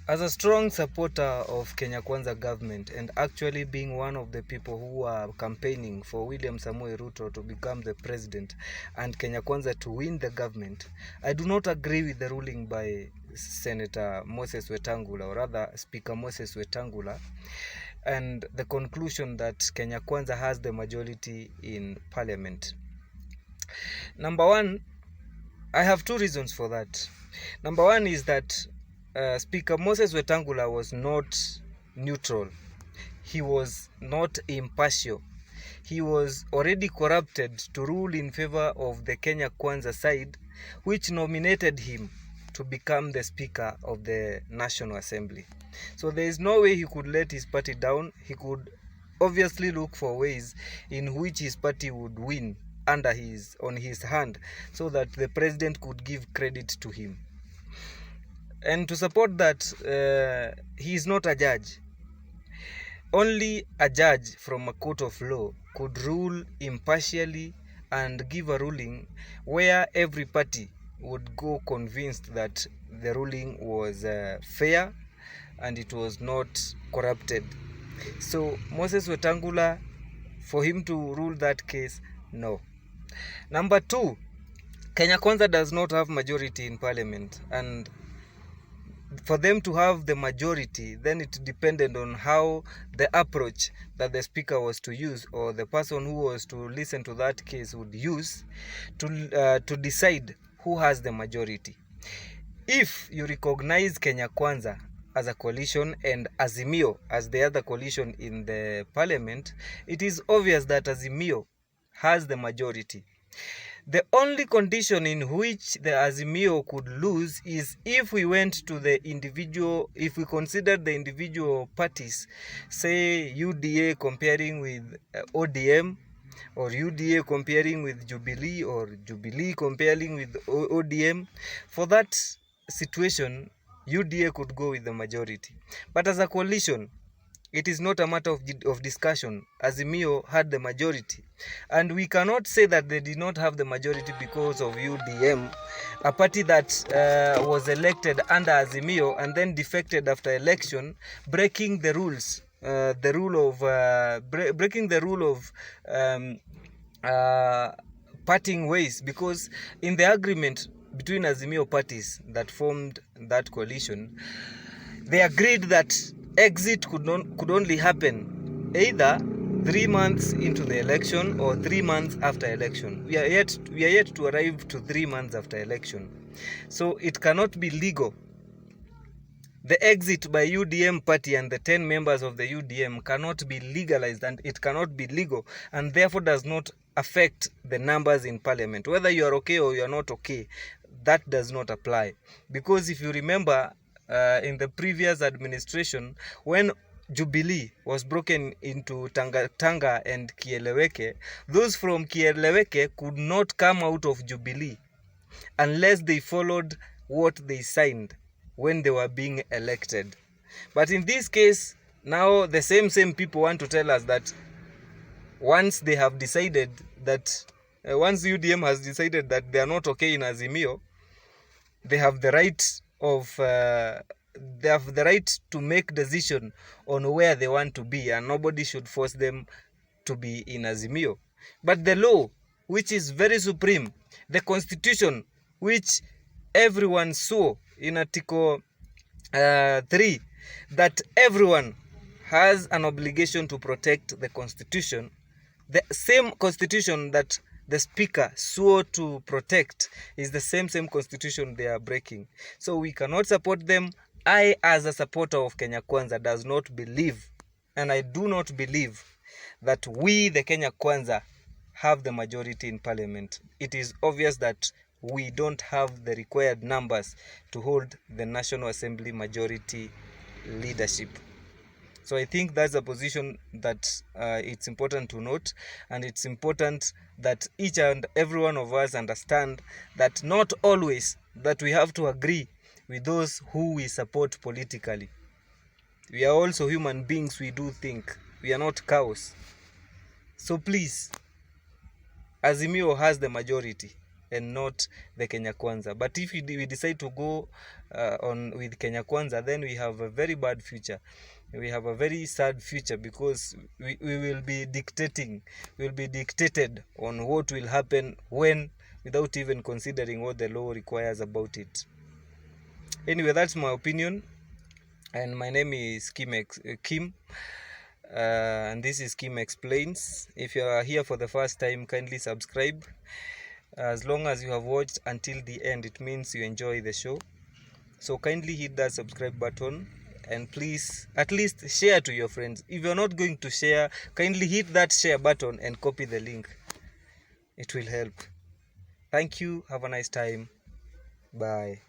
As a strong supporter of Kenya Kwanza government and actually being one of the people who are campaigning for William Samoei Ruto to become the president and Kenya Kwanza to win the government, I do not agree with the ruling by Senator Moses Wetangula, or rather Speaker Moses Wetangula, and the conclusion that Kenya Kwanza has the majority in parliament. Number one, I have two reasons for that. Number one is that Speaker Moses Wetangula was not neutral. He was not impartial. He was already corrupted to rule in favor of the Kenya Kwanza side, which nominated him to become the Speaker of the National Assembly. So there is no way he could let his party down. He could obviously look for ways in which his party would win on his hand, so that the president could give credit to him. And to support that, he is not a judge. Only a judge from a court of law could rule impartially and give a ruling where every party would go convinced that the ruling was fair and it was not corrupted. So Moses Wetangula, for him to rule that case, no. Number two, Kenya Kwanza does not have majority in parliament, and for them to have the majority, then it depended on how the approach that the speaker was to use, or the person who was to listen to that case would use to decide who has the majority. If you recognize Kenya Kwanza as a coalition and Azimio as the other coalition in the parliament, it is obvious that Azimio has the majority. The only condition in which the Azimio could lose is if we went to the individual, if we considered the individual parties, say UDA comparing with ODM, or UDA comparing with Jubilee, or Jubilee comparing with ODM. For that situation, UDA could go with the majority. But as a coalition, it is not a matter of discussion. Azimio had the majority. And we cannot say that they did not have the majority because of UDM, a party that was elected under Azimio and then defected after election, breaking the rules. Breaking the rule of parting ways, because in the agreement between Azimio parties that formed that coalition, they agreed that exit could only happen either 3 months into the election or 3 months after election. We are yet to arrive to 3 months after election, so it cannot be legal. The exit by UDM party and the 10 members of the UDM cannot be legalized, and it cannot be legal, and therefore does not affect the numbers in parliament. Whether you are okay or you are not okay, that does not apply. Because if you remember, in the previous administration, when Jubilee was broken into Tanga and Kieleweke, those from Kieleweke could not come out of Jubilee unless they followed what they signed when they were being elected. But in this case, now the same people want to tell us that once they have decided that, once UDM has decided that they are not okay in Azimio, they have the right to make decision on where they want to be, and nobody should force them to be in Azimio. But the law, which is very supreme, the constitution, which everyone saw in Article 3, that everyone has an obligation to protect the constitution, the same constitution that the speaker swore to protect is the same constitution they are breaking. So we cannot support them. I, as a supporter of Kenya Kwanza, does not believe, and I do not believe, that we, the Kenya Kwanza, have the majority in parliament. It is obvious that we don't have the required numbers to hold the National Assembly majority leadership. So I think that's a position that it's important to note, and it's important that each and every one of us understand that not always that we have to agree with those who we support politically. We are also human beings. We do think. We are not cows. So please, Azimio has the majority, and not the Kenya Kwanza. But if we decide to go on with Kenya Kwanza, then we have a very bad future. We have a very sad future, because we will be dictated on what will happen when, without even considering what the law requires about it. Anyway, that's my opinion, and my name is Kim, and this is Kim Explains. If you are here for the first time, kindly subscribe. As long as you have watched until the end, it means you enjoy the show. So kindly hit that subscribe button, and please at least share to your friends. If you're not going to share, kindly hit that share button and copy the link. It will help. Thank you. Have a nice time. Bye.